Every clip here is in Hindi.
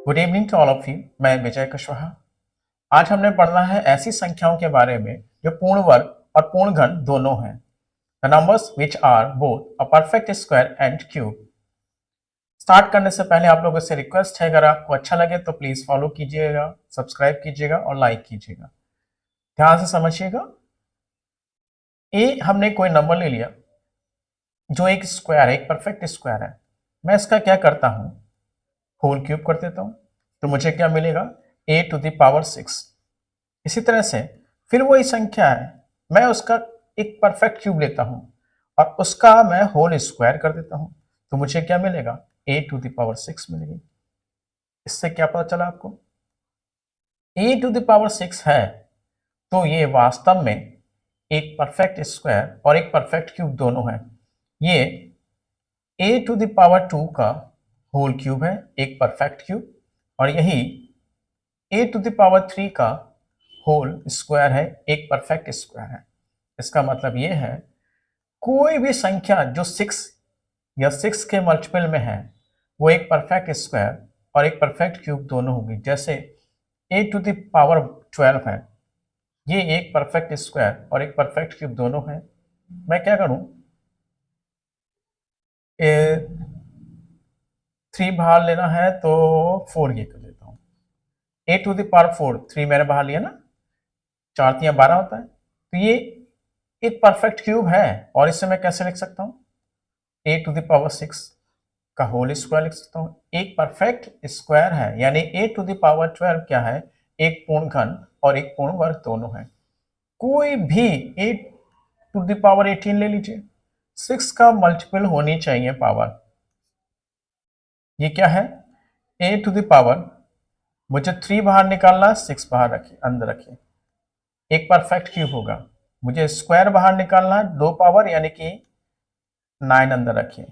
Good evening to all of you. मैं विजय कुशवाहा। आज हमने पढ़ना है ऐसी संख्याओं के बारे में जो पूर्ण वर्ग और पूर्ण घन दोनों हैं। The numbers which are both a perfect square and cube. Start करने से पहले आप लोगों से रिक्वेस्ट है, अगर आपको अच्छा लगे तो प्लीज फॉलो कीजिएगा, सब्सक्राइब कीजिएगा और लाइक कीजिएगा। ध्यान से समझिएगा। ए हमने कोई नंबर ले लिया जो एक स्क्वायर है, एक परफेक्ट स्क्वायर है। मैं इसका क्या करता हूं, होल क्यूब कर देता हूं, तो मुझे क्या मिलेगा, a⁶। इसी तरह से फिर वही संख्या है, मैं उसका एक परफेक्ट क्यूब लेता हूं और उसका मैं होल स्क्वायर कर देता हूं, तो मुझे क्या मिलेगा, a⁶ मिलेगी। इससे क्या पता चला आपको, a⁶ है तो ये वास्तव में एक परफेक्ट स्क्वायर और एक परफेक्ट क्यूब दोनों है। ये a⁻² का होल क्यूब है, एक परफेक्ट क्यूब, और यही a⁻³ का होल स्क्वायर है, एक परफेक्ट स्क्वायर है। इसका मतलब ये है, कोई भी संख्या जो 6 या 6 के मल्टीपल में है वो एक परफेक्ट स्क्वायर और एक परफेक्ट क्यूब दोनों होगी। जैसे a⁻12 है, ये एक परफेक्ट स्क्वायर और एक परफेक्ट क्यूब दोनों है। मैं क्या करूं, 3 बाहर लेना है तो 4 ये कर देता हूँ। a⁻4, 3 मैंने बाहर लिया ना, 4 3 12 होता है, तो ये एक परफेक्ट क्यूब है। और इसे मैं कैसे लिख सकता हूँ, a⁶ का होल स्क्वायर लिख सकता हूँ। एक परफेक्ट स्क्वायर है, यानी a⁻12 क्या है, एक पूर्ण घन और एक पूर्ण वर्ग दोनों है। कोई भी a⁻18 ले लीजिए, 6 का मल्टीपल होनी चाहिए पावर। ये क्या है, a⁻, मुझे 3 बाहर निकालना, 6 बाहर रखिए, अंदर रखिए, एक परफेक्ट क्यूब होगा। मुझे स्क्वायर बाहर निकालना, 2 पावर यानी कि 9 अंदर रखिए,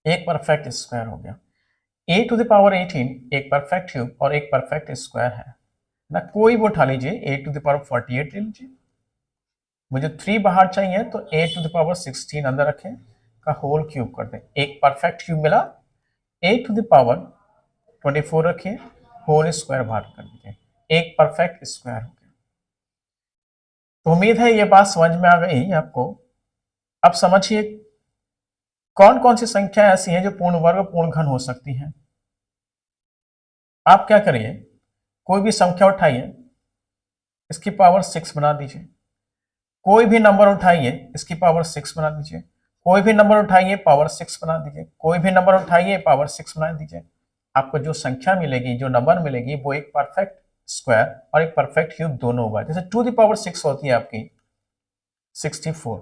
एक परफेक्ट स्क्वायर हो गया। a⁻18 एक परफेक्ट क्यूब और एक परफेक्ट स्क्वायर है ना। कोई भी उठा लीजिए, a⁻48 ले लीजिए, मुझे 3 बाहर चाहिए तो a⁻16 अंदर रखें का होल क्यूब कर दें, एक परफेक्ट क्यूब मिला। a⁻24 रखिए, होल स्क्वायर बाहर कर दीजिए, एक परफेक्ट स्क्वायर हो गया। तो उम्मीद है ये बात समझ में आ गई आपको। अब समझिए कौन कौन सी संख्या ऐसी हैं जो पूर्ण वर्ग पूर्ण घन हो सकती हैं। आप क्या करिए, कोई भी संख्या उठाइए, इसकी पावर 6 बना दीजिए। कोई भी नंबर उठाइए, इसकी पावर 6 बना दीजिए। कोई भी नंबर उठाइए, पावर 6 बना दीजिए। कोई भी नंबर उठाइए, पावर 6 बना दीजिए। आपको जो संख्या मिलेगी, जो नंबर मिलेगी, वो एक परफेक्ट स्क्वायर और एक परफेक्ट क्यूब दोनों होगा। जैसे 2 ⁶ होती है आपकी 64,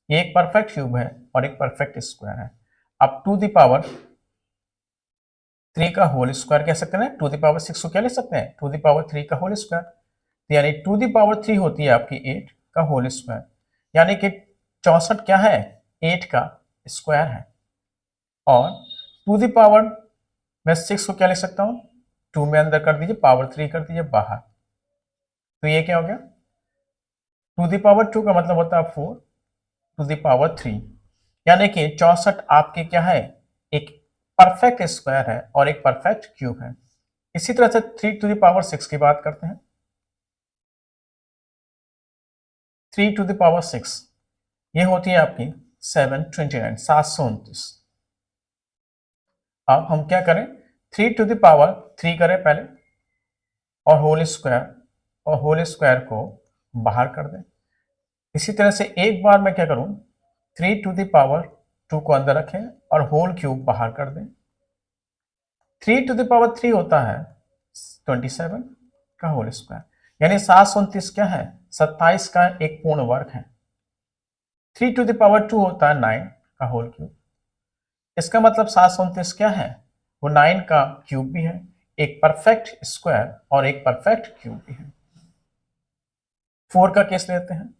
ये एक परफेक्ट क्यूब है और एक परफेक्ट स्क्वायर है। अब 2⁻3 का होल स्क्वायर कह सकते हैं, 2⁻6 को क्या ले सकते हैं, 2⁻3 का होल स्क्वायर, यानी 2⁻3 होती है आपकी 8 का होल स्क्वायर, यानी कि 64 क्या है, 8 का स्क्वायर है। और 2 मैं 6 को क्या लिख सकता हूँ, 2 में अंदर कर दीजिए, पावर 3 कर दीजिए बाहर, तो ये क्या हो गया, 2 का मतलब होता है 4, 2 यानी कि 64 आपके क्या है, एक परफेक्ट स्क्वायर है और एक परफेक्ट क्यूब है। इसी तरह से 3 की बात करते हैं। 3 ये होती है आपकी 729। अब हम क्या करें, 3 करें पहले और होल स्क्वायर को बाहर कर दें। इसी तरह से एक बार मैं क्या करूं, 3 को अंदर रखें और होल क्यूब बाहर कर दें। 3 होता है 27 का होल स्क्वायर, यानी 729 क्या है, 27 का एक पूर्ण वर्ग है। 3 होता है 9 का होल क्यूब, इसका मतलब 729 क्या है, वो 9 का क्यूब भी है, एक परफेक्ट स्क्वायर और एक परफेक्ट क्यूब भी है। 4 का केस लेते हैं।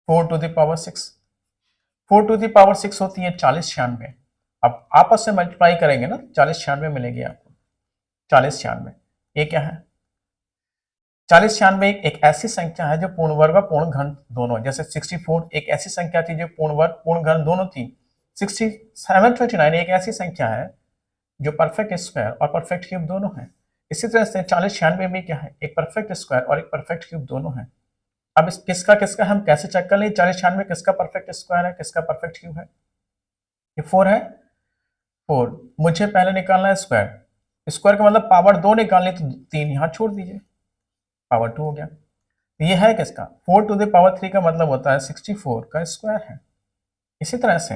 4 होती है 40 96। अब आपस में मल्टीप्लाई करेंगे ना, 40 96 मिलेगी आपको, 40 96। ये क्या है, 40 96 एक ऐसी संख्या है जो पूर्ण वर्ग और पूर्ण घन दोनों, जैसे 64 एक ऐसी संख्या थी जो पूर्ण वर्ग पूर्ण घन दोनों थी। 6729 एक ऐसी संख्या है जो परफेक्ट स्क्वायर और परफेक्ट क्यूब दोनों है। इसी तरह से 40 96 में क्या है, एक परफेक्ट स्क्वायर और एक परफेक्ट क्यूब दोनों है। अब इस किसका किसका हम कैसे चेक कर लें, 40 96 किसका परफेक्ट स्क्वायर है, किसका परफेक्ट क्यूब है। ये 4 है, 4 मुझे पहले निकालना है स्क्वायर। स्क्वायर का मतलब पावर 2 निकालनी, तो 3 यहां छोड़ दीजिए, पावर 2 हो गया। ये है किसका, 4 टू द पावर 3 का मतलब होता है 64 का स्क्वायर है। इसी तरह से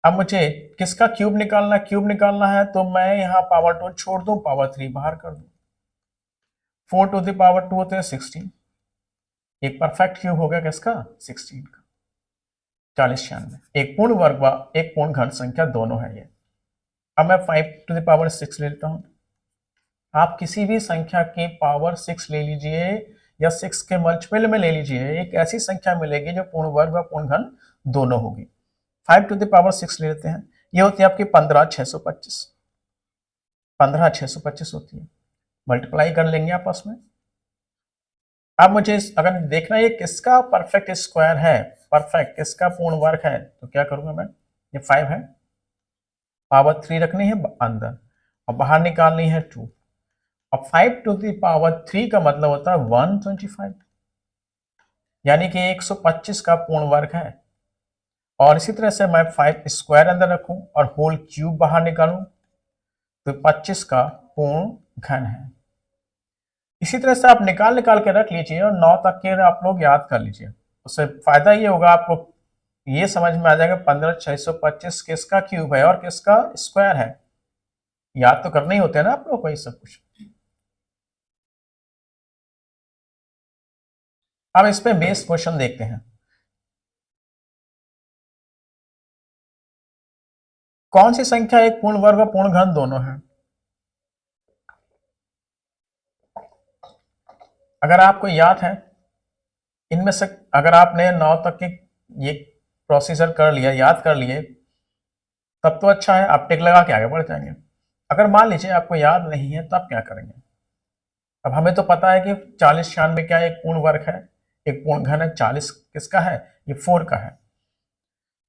अब मुझे किसका क्यूब निकालना है, क्यूब निकालना है तो मैं यहाँ पावर 2 छोड़ दूं, पावर 3 बाहर कर दूं। 4 टू द पावर 2 होते हैं 16, एक परफेक्ट क्यूब हो गया किसका, 16 का। 40 96 एक पूर्ण वर्ग व एक पूर्ण घन संख्या दोनों है ये। अब मैं 5 टू द पावर 6 ले लेता हूं। आप किसी भी संख्या की पावर 6 ले लीजिए या 6 के मल्टीपल में ले लीजिए, एक ऐसी संख्या मिलेगी जो पूर्ण वर्ग व पूर्ण घन दोनों होगी। 5 टू द पावर 6 ले लेते हैं, ये होती है आपकी 15,625, 15,625 होती है, मल्टीप्लाई कर लेंगे आपस में। अब मुझे अगर देखना ये किसका परफेक्ट स्क्वायर है, परफेक्ट किसका पूर्ण वर्ग है, तो क्या करूंगा मैं, ये 5 है, पावर 3 रखनी है अंदर और बाहर निकालनी है 2। अब 5 टू द पावर 3 का मतलब होता है 125, यानी कि 125 का पूर्ण वर्ग है। और इसी तरह से मैं 5 स्क्वायर अंदर रखूं और होल क्यूब बाहर निकालूं तो 25 का पूर्ण घन है। इसी तरह से आप निकाल निकाल के रख लीजिए और 9 तक के आप लोग याद कर लीजिए, उससे फायदा ये होगा आपको ये समझ में आ जाएगा 15,625 किसका क्यूब है और किसका स्क्वायर है। याद तो करने ही होते हैं ना आप लोग को ये सब कुछ। अब इस पे बेस्ड क्वेश्चन देखते हैं। कौन सी संख्या एक पूर्ण वर्ग और पूर्ण घन दोनों है। अगर आपको याद है इनमें से, अगर आपने 9 तक के ये प्रोसीजर कर लिया, याद कर लिए, तब तो अच्छा है, आप टिक लगा के आगे बढ़ जाएंगे। अगर मान लीजिए आपको याद नहीं है तब क्या करेंगे। अब हमें तो पता है कि 40 96 क्या एक पूर्ण वर्ग है, एक पूर्ण घन है। 40 किसका है, ये 4 का है।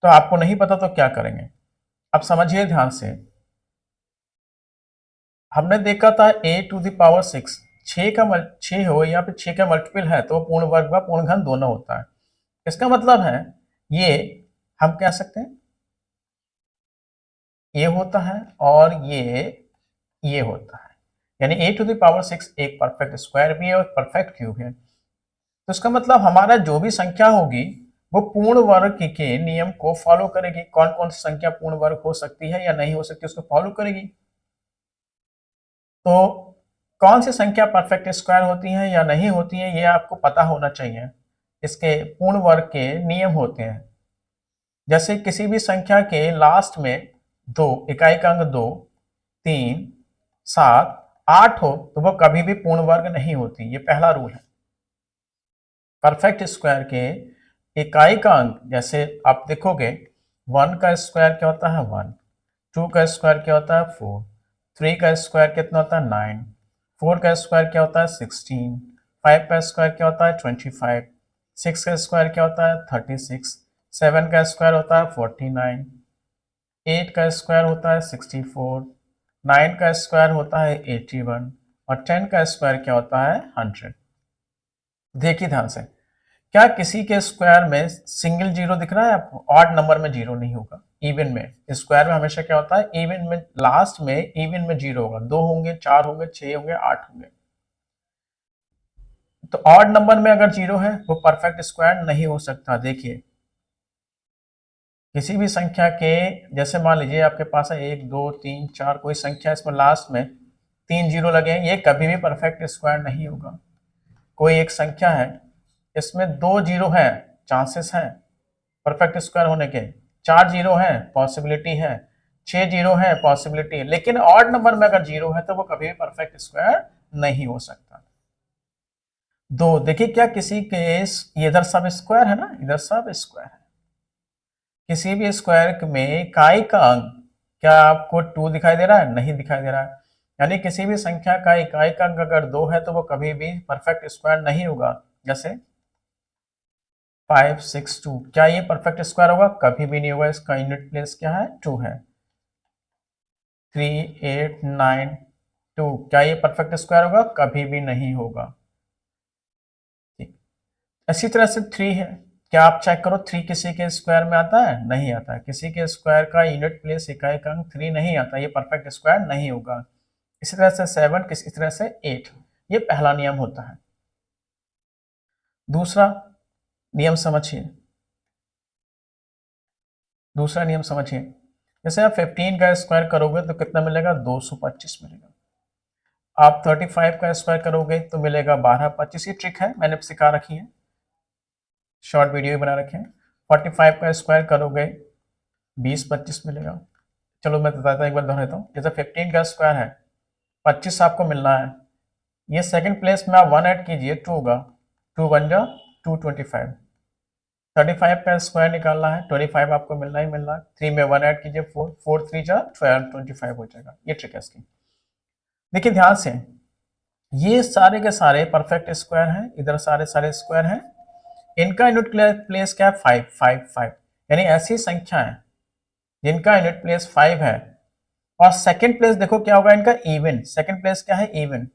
तो आपको नहीं पता तो क्या करेंगे, अब समझिए ध्यान से। हमने देखा था a टू द पावर 6, 6 हो या फिर 6 का मल्टीपल है तो पूर्ण वर्ग व पूर्ण घन दोनों होता है। इसका मतलब है ये हम कह सकते हैं ये होता है और ये होता है, यानी a टू द पावर 6 एक परफेक्ट स्क्वायर भी है और परफेक्ट क्यूब है। तो इसका मतलब हमारा जो भी संख्या होगी वो पूर्ण वर्ग के नियम को फॉलो करेगी। कौन कौन सी संख्या पूर्ण वर्ग हो सकती है या नहीं हो सकती उसको फॉलो करेगी। तो कौन सी संख्या परफेक्ट स्क्वायर होती है या नहीं होती है ये आपको पता होना चाहिए। इसके पूर्ण वर्ग के नियम होते हैं, जैसे किसी भी संख्या के लास्ट में 2 इकाई का अंक 2 3 7 8 हो तो वो कभी भी पूर्ण वर्ग नहीं होती, ये पहला रूल है। परफेक्ट स्क्वायर के इकाई का अंक, जैसे आप देखोगे 1 का स्क्वायर क्या होता है 1, 2 का स्क्वायर क्या होता है 4, 3 का स्क्वायर कितना होता है 9, 4 का स्क्वायर क्या होता है 16, 5 का स्क्वायर क्या होता है 25, 6 का स्क्वायर क्या होता है 36, 7 का स्क्वायर होता है 49, 8 का स्क्वायर होता है 64, 9 का स्क्वायर होता है 81 और 10 का स्क्वायर क्या होता है 100। देखिए ध्यान से, क्या किसी के स्क्वायर में सिंगल जीरो दिख रहा है आपको, ऑड नंबर में जीरो नहीं होगा। इवन में स्क्वायर में हमेशा क्या होता है, इवन में लास्ट में इवन में जीरो होगा, 2 होंगे 4 होंगे 6 होंगे 8 होंगे। तो ऑड नंबर में अगर जीरो है वो परफेक्ट स्क्वायर नहीं हो सकता। देखिए किसी भी संख्या के, जैसे मान लीजिए आपके पास है 1 2 3 4 कोई संख्या, इसमें लास्ट में 3 जीरो लगे हैं, ये कभी भी परफेक्ट स्क्वायर नहीं होगा। कोई एक संख्या है इसमें 2 जीरो है, चांसेस हैं परफेक्ट स्क्वायर होने के, 4 जीरो है पॉसिबिलिटी है, 6 जीरो है पॉसिबिलिटी है, लेकिन ऑड नंबर में अगर जीरो है तो वो कभी भी परफेक्ट स्क्वायर नहीं हो सकता। दो, देखिए क्या किसी के इधर सब स्क्वायर है ना, इधर सब स्क्वायर है, किसी भी स्क्वायर में इकाई का अंक क्या आपको 2 दिखाई दे रहा है, नहीं दिखाई दे रहा है। यानी किसी भी संख्या का इकाई का अंक अगर 2 है तो वो कभी भी परफेक्ट स्क्वायर नहीं होगा। जैसे 562, क्या ये परफेक्ट स्क्वायर होगा? कभी भी नहीं होगा। इसका यूनिट प्लेस क्या है? 2 है। 3892, क्या ये परफेक्ट स्क्वायर होगा? कभी भी नहीं होगा। ठीक, इसी तरह से 3 है। क्या आप चेक करो 3 किसी के स्क्वायर में आता है? नहीं आता है। किसी के स्क्वायर का यूनिट प्लेस इकाई का अंक 3 नहीं आता, ये परफेक्ट स्क्वायर नहीं होगा। इसी तरह से 7, किसी तरह से 8, ये पहला नियम होता है। दूसरा नियम समझिए। दूसरा नियम समझिए, जैसे आप 15 का स्क्वायर करोगे तो कितना मिलेगा? 225 मिलेगा। आप 35 का स्क्वायर करोगे तो मिलेगा 1225। ये ट्रिक है, मैंने सिखा रखी है, शॉर्ट वीडियो बना रखे हैं। 45 का स्क्वायर करोगे 2025 मिलेगा। चलो मैं बताता हूँ, एक बार दोहराता हूँ। जैसे 15 का स्क्वायर है, 25 आपको मिलना है। ये सेकंड प्लेस में आप 1 ऐड कीजिए, 2 होगा, 2 बन जा 225। 35 का स्क्वायर निकालना है, 25 आपको मिलना ही मिलना है। 3 में 1 ऐड कीजिए, 4, 4 3 जा 12, 25 हो जाएगा। ये ट्रिक है इसकी। देखिए ध्यान से, ये सारे के सारे परफेक्ट स्क्वायर हैं, इधर सारे सारे स्क्वायर हैं। इनका यूनिट प्लेस क्या है? 5 5 5, यानी ऐसी संख्या है जिनका यूनिट प्लेस 5 है। और सेकंड प्लेस देखो क्या होगा इनका? इवन। सेकंड प्लेस क्या है? इवन।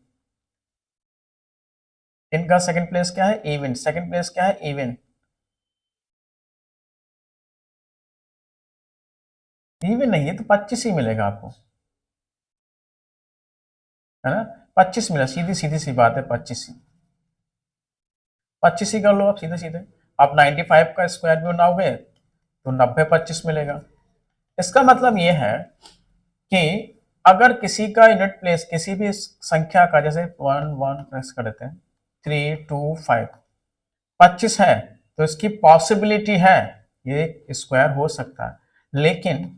इनका सेकंड प्लेस क्या है? इवन। सेकंड प्लेस क्या है? इवन। इवन नहीं है तो 25 ही मिलेगा आपको, है ना? 25 मिला, सीधी सीधी सी बात है, 25 ही। 25 ही कर लो आप सीधे सीधे। आप 95 का स्क्वायर भी बनाओगे तो 90 25 मिलेगा। इसका मतलब ये है कि अगर किसी का यूनिट प्लेस किसी भी संख्या का, जैसे 1 1 प्रेस कर देते हैं, 3 2 5, 25 है तो इसकी पॉसिबिलिटी है ये स्क्वायर हो सकता है। लेकिन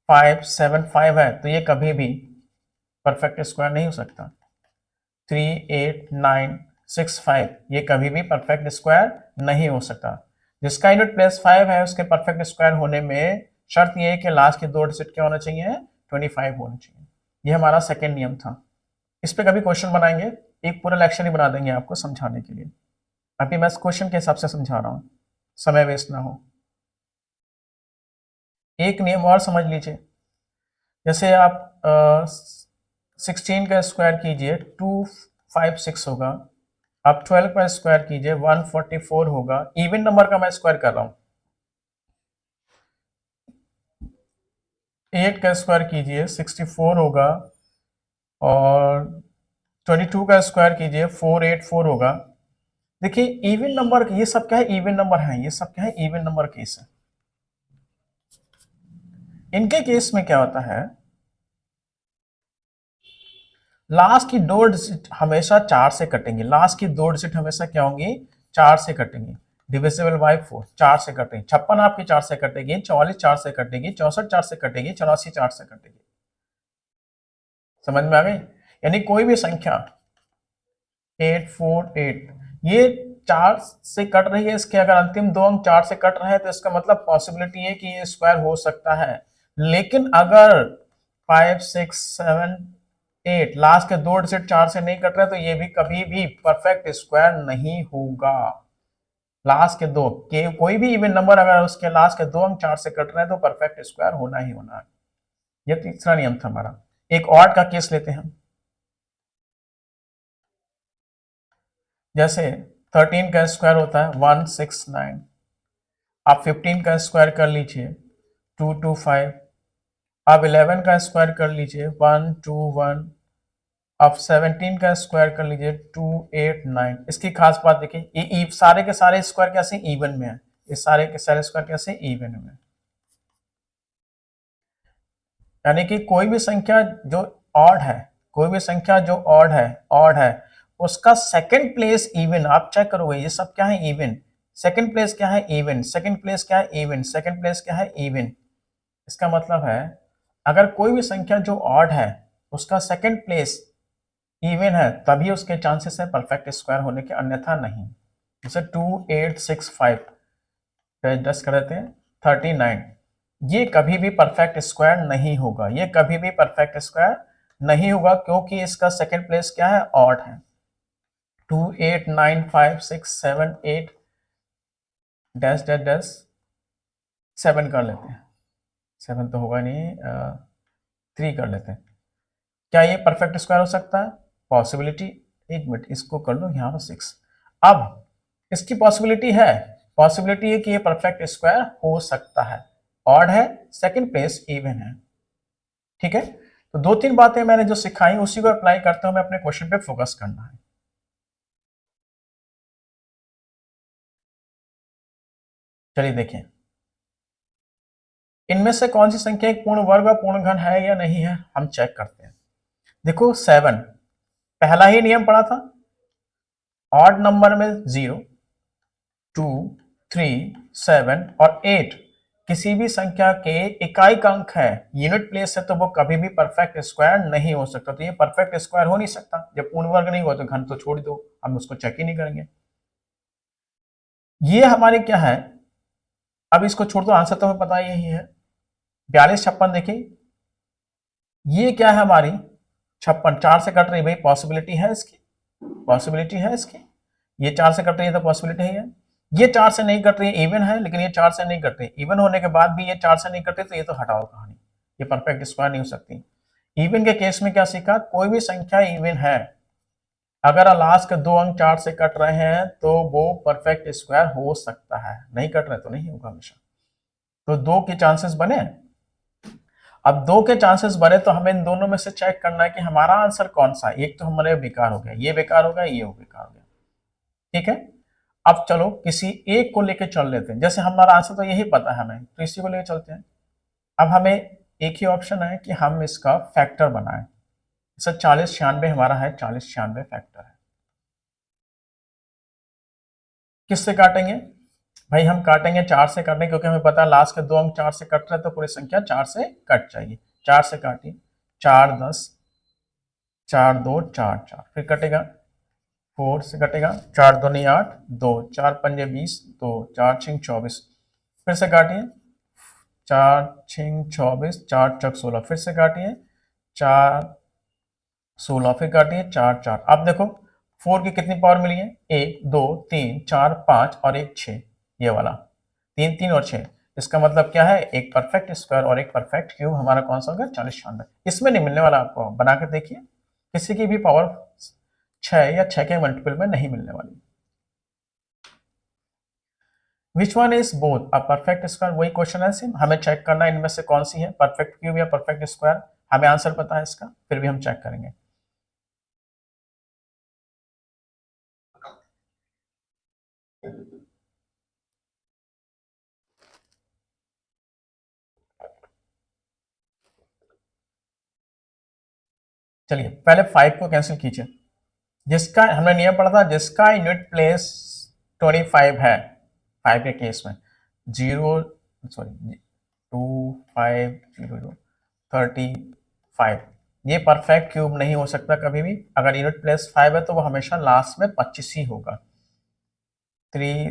5 7 5 है तो ये कभी भी परफेक्ट स्क्वायर नहीं हो सकता। 3 8 9 6 5, ये कभी भी परफेक्ट स्क्वायर नहीं हो सकता। जिसका यूनिट प्लेस 5 है उसके परफेक्ट स्क्वायर होने में शर्त ये है कि लास्ट के 2 डिजिट क्या होना चाहिए? 25 होना चाहिए। ये हमारा सेकेंड नियम था। इस पे कभी क्वेश्चन बनाएंगे, एक पूरा लेक्चर ही बना देंगे आपको समझाने के लिए। अभी मैं क्वेश्चन के हिसाब से समझा रहा हूँ, समय वेस्ट ना हो। एक नियम और समझ लीजिए, जैसे आप 16 का स्क्वायर कीजिए 256 होगा। आप 12 का स्क्वायर कीजिए 144 होगा। इवन नंबर का मैं स्क्वायर कर रहा हूं। 8 का स्क्वायर कीजिए 64 होगा, और 22 का स्क्वायर कीजिए 484 होगा। देखिए इवन नंबर, ये सब क्या है? इवन नंबर है। ये सब क्या है? इवन नंबर केस है। इनके केस में क्या होता है, लास्ट की 2 डिजिट हमेशा 4 से कटेंगे। लास्ट की 2 डिजिट हमेशा क्या होंगी? 4 से कटेंगी। डिविजिबल बाय 4, 4 से कटेंगे। 56 आपकी 4 से कटेगी, 44 4 से कटेगी, 64 4 से कटेगी, 84 4 से कटेगी। समझ में आ गई? यानी कोई भी संख्या 848 ये 4 से कट रही है, इसके अगर अंतिम 2 अंक 4 से कट रहे हैं तो इसका मतलब पॉसिबिलिटी है कि ये स्क्वायर हो सकता है। लेकिन अगर 5 6 7 8 लास्ट के 2 डिजिट 4 से नहीं कट रहे तो ये भी कभी भी परफेक्ट स्क्वायर नहीं होगा। लास्ट के 2 के कोई भी इवन नंबर अगर उसके लास्ट के 2 अंक 4 से कट रहे हैं तो परफेक्ट स्क्वायर होना ही होना है। ये तीसरा नियम था हमारा। एक ऑड का केस लेते हैं। जैसे 13 का स्क्वायर होता है 169। आप 15 का स्क्वायर कर लीजिए 225। आप 11 का स्क्वायर कर लीजिए 121। आप 17 का स्क्वायर कर लीजिए 289। इसकी खास बात देखिए, ये सारे के सारे स्क्वायर कैसे? इवन में है। ये सारे के सारे स्क्वायर कैसे? इवन में। यानी कि कोई भी संख्या जो ऑड है, कोई भी संख्या जो ऑड है, उसका सेकंड प्लेस इवन। आप चेक करोगे ये सब क्या है? इवन। सेकंड प्लेस क्या है? इवन। सेकंड प्लेस क्या है? इवन। सेकंड प्लेस क्या है? इवन। इसका मतलब है अगर कोई भी संख्या जो ऑड है उसका सेकंड प्लेस इवन है तभी उसके चांसेस है परफेक्ट स्क्वायर होने के, अन्यथा नहीं। जैसे 2865 10 कर देते हैं 39, ये कभी भी परफेक्ट स्क्वायर नहीं होगा। ये कभी भी परफेक्ट स्क्वायर नहीं होगा क्योंकि इसका सेकंड प्लेस क्या है, ऑड है। 2 8 9 5 6 7 8 डैश डैश डैश 7 कर लेते हैं, 7 तो होगा नहीं, 3 कर लेते हैं। क्या ये परफेक्ट स्क्वायर हो सकता है? पॉसिबिलिटी, एक मिनट इसको कर लो यहाँ पर 6। अब इसकी पॉसिबिलिटी है, पॉसिबिलिटी है कि ये परफेक्ट स्क्वायर हो सकता है, ऑड है, सेकंड प्लेस इवन है। ठीक है, तो 2-3 बातें मैंने जो सिखाई उसी को अप्लाई करते हुए हमें अपने क्वेश्चन पे फोकस करना है। चलिए देखें, इनमें से कौन सी संख्या एक पूर्ण वर्ग और पूर्ण घन है या नहीं है, हम चेक करते हैं। देखो 7, पहला ही नियम पढ़ा था, ऑड नंबर में 0, 2, 3, 7 और 8 किसी भी संख्या के इकाई का अंक है, यूनिट प्लेस है, तो वो कभी भी परफेक्ट स्क्वायर नहीं हो सकता। तो ये परफेक्ट स्क्वायर हो नहीं सकता, जब पूर्ण वर्ग नहीं हुआ तो घन तो छोड़ दो, हम उसको चेक ही नहीं करेंगे। ये हमारे क्या है, अब इसको छोड़ दो, आंसर तो हमें पता यही है 42 56। देखिए ये क्या है हमारी 56, 4 से कट रही, भाई पॉसिबिलिटी है इसकी, पॉसिबिलिटी है इसकी, ये 4 से कट रही है तो पॉसिबिलिटी है। ये 4 से नहीं कट रही है, इवन है, लेकिन ये 4 से नहीं कट रही, इवन होने के बाद भी ये 4 से नहीं कट रही, तो ये तो हटाओ कहानी, ये परफेक्ट स्क्वायर नहीं हो सकती। इवन के केस में क्या सीखा, कोई भी संख्या इवन है, अगर लास्ट के 2 अंक 4 से कट रहे हैं तो वो परफेक्ट स्क्वायर हो सकता है, नहीं कट रहे तो नहीं होगा हमेशा। तो 2 के चांसेस बने, अब 2 के चांसेस बने तो हमें इन दोनों में से चेक करना है कि हमारा आंसर कौन सा है। एक तो हमारे बेकार हो गया, ये बेकार हो गया, ये बेकार हो गया। ठीक है, अब चलो किसी एक को लेके चल लेते हैं, जैसे हमारा आंसर तो यही पता है हमें, तो इसी को लेके चलते हैं। अब हमें एक ही ऑप्शन है कि हम इसका फैक्टर बनाएं। जैसे 40 96 हमारा है, 40 96 फैक्टर है, किससे काटेंगे भाई, हम काटेंगे 4 से काटेंगे, क्योंकि हमें पता है लास्ट के 2 अंक 4 से कट रहे हैं, तो पूरी संख्या 4 से कट जाएगी। 4 से काटिए, 4 10, 4 2 4 4, फिर कटेगा 4 से कटेगा, 4 2 नहीं 8, 2 4 पंजे 20, 2 4 6 24, फिर से काटिए, 4 6 24, 4 चक 16, फिर से काटिए, 4 16, फिर काटिए, 4 4। अब देखो 4 की कितनी पावर मिली है, 1 2 3 4 5 और एक 6, ये वाला 3 3 और 6, इसका मतलब क्या है, एक परफेक्ट स्क्वायर और एक परफेक्ट क्यूब हमारा कौन सा होगा, 40 96। इसमें नहीं मिलने वाला, आपको बना के देखिए, किसी की भी पावर 6 या 6 के मल्टीपल में नहीं मिलने वाली। Which one is both a perfect square, वही क्वेश्चन है सेम, हमें चेक करना है इनमें से कौन सी है परफेक्ट क्यूब या परफेक्ट स्क्वायर। हमें आंसर पता है इसका, फिर भी हम चेक करेंगे। चलिए पहले 5 को कैंसिल कीजिए, जिसका हमने नियम पढ़ा था, जिसका यूनिट प्लेस 25 है, 5 के केस में 0 सॉरी 2 5 0 35, ये परफेक्ट क्यूब नहीं हो सकता कभी भी। अगर यूनिट प्लेस 5 है तो वो हमेशा लास्ट में 25 ही होगा। 3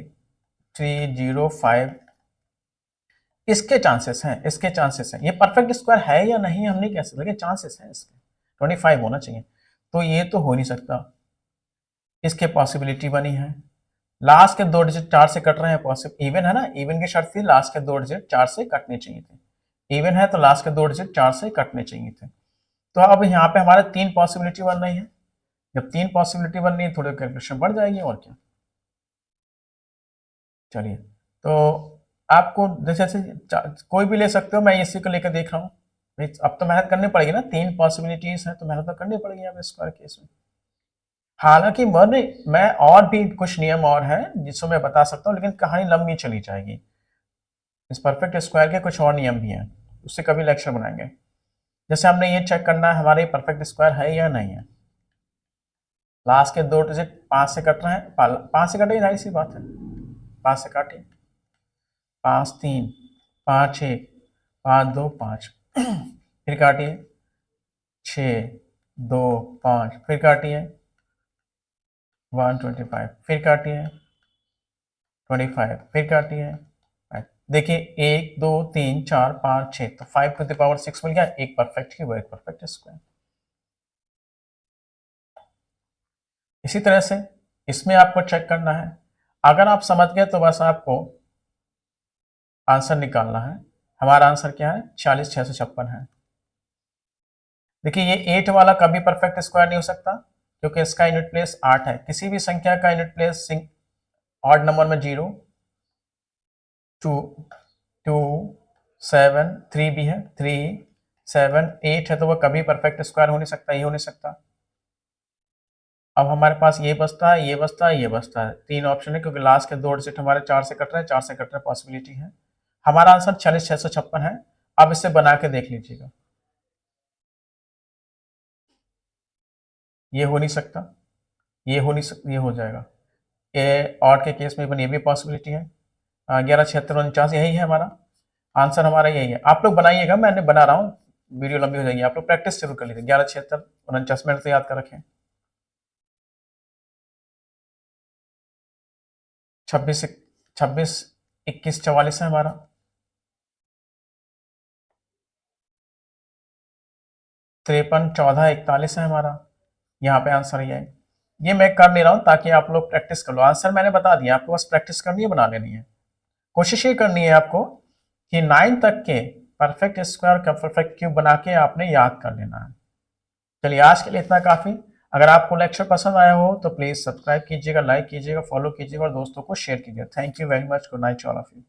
3 0 5, इसके चांसेस हैं, इसके चांसेस हैं, ये परफेक्ट स्क्वायर है या नहीं हम नहीं कह सकते, लेकिन चांसेस हैं इसके, 25 होना चाहिए, तो ये तो हो नहीं सकता। इसके पॉसिबिलिटी बनी है, लास्ट के 2 डिजिट 4 से कट रहे हैं, पॉसिबल इवन है ना, इवन की शर्त थी लास्ट के 2 डिजिट 4 से कटने चाहिए थे, इवन है तो लास्ट के 2 डिजिट 4 से कटने चाहिए थे। तो अब यहाँ पे हमारे 3 पॉसिबिलिटी बन रही है, जब 3 पॉसिबिलिटी बन रही है थोड़ी कैलकुलेशन बढ़ जाएगी, और क्या। चलिए, तो आपको जैसे कोई भी ले सकते हो, मैं इसी को लेकर देख रहा हूँ, अब तो मेहनत करनी पड़ेगी ना, 3 पॉसिबिलिटीज है तो मेहनत तो करनी पड़ेगी अब स्क्वायर केस में। हालांकि मैं और भी कुछ नियम और हैं जिसको मैं बता सकता हूँ, लेकिन कहानी लंबी चली जाएगी। इस परफेक्ट स्क्वायर के कुछ और नियम भी हैं, उससे कभी लेक्चर बनाएंगे। जैसे हमने ये चेक करना है हमारे परफेक्ट स्क्वायर है या नहीं है, लास्ट के 2 डिजिट 5 से कट रहे हैं, 5 से कटे, जाहिर सी बात है, 5 से काटिए, 5 3 5 1 5 2 5, फिर काटिए 6 2 5, फिर काटिए 125, फिर काटिए 25, फिर काटिए, देखिए 1 2 3 4 5 6, तो 5 टू द पावर 6 मिल गया, एक परफेक्ट क्यूब एक परफेक्ट स्क्वायर। इसी तरह से इसमें आपको चेक करना है। अगर आप समझ गए तो बस आपको आंसर निकालना है। हमारा आंसर क्या है, 40,656 है। देखिए ये 8 वाला कभी परफेक्ट स्क्वायर नहीं हो सकता, क्योंकि इसका यूनिट प्लेस 8 है। किसी भी संख्या का यूनिट प्लेस ऑड नंबर में 0, 2, 2, 7, 3 भी है, 3, 7, 8 है, तो वह कभी परफेक्ट स्क्वायर हो नहीं सकता, ये हो नहीं सकता। अब हमारे पास ये बचता है, ये बचता है, ये बचता है, 3 ऑप्शन है, क्योंकि लास्ट के 2 डिजिट हमारे 4 से कट रहे हैं, 4 से कट रहे पॉसिबिलिटी है। हमारा आंसर 40,656 है। अब इसे बना के देख लीजिएगा। ये हो नहीं सकता, ये हो नहीं सकता, ये हो जाएगा। ये ऑड के केस में ये भी पॉसिबिलिटी है। 11, 76, 49 यही है हमारा आंसर, हमारा यही है। आप लोग बनाइएगा, मैंने बना रहा हूँ, वीडियो लंबी हो जाएगी, आप लोग प्रैक्टिस जरूर कर लीजिए। 11, 76, 49 मिनट से याद कर रखें। 26, 26, 21, 44 है हमारा। 53, 14, 41 है हमारा। यहाँ पे आंसर ये मैं कर नहीं रहा हूँ ताकि आप लोग प्रैक्टिस कर लो। आंसर मैंने बता दिया, आपको बस प्रैक्टिस करनी है, बना लेनी है। कोशिश ये करनी है आपको कि 9 तक के परफेक्ट स्क्वायर का परफेक्ट क्यूब बना के आपने याद कर लेना है। चलिए आज के लिए इतना काफ़ी। अगर आपको लेक्चर पसंद आया हो तो प्लीज़ सब्सक्राइब कीजिएगा, लाइक कीजिएगा, फॉलो कीजिएगा और दोस्तों को शेयर कीजिएगा। Thank you very much. Good night all of you.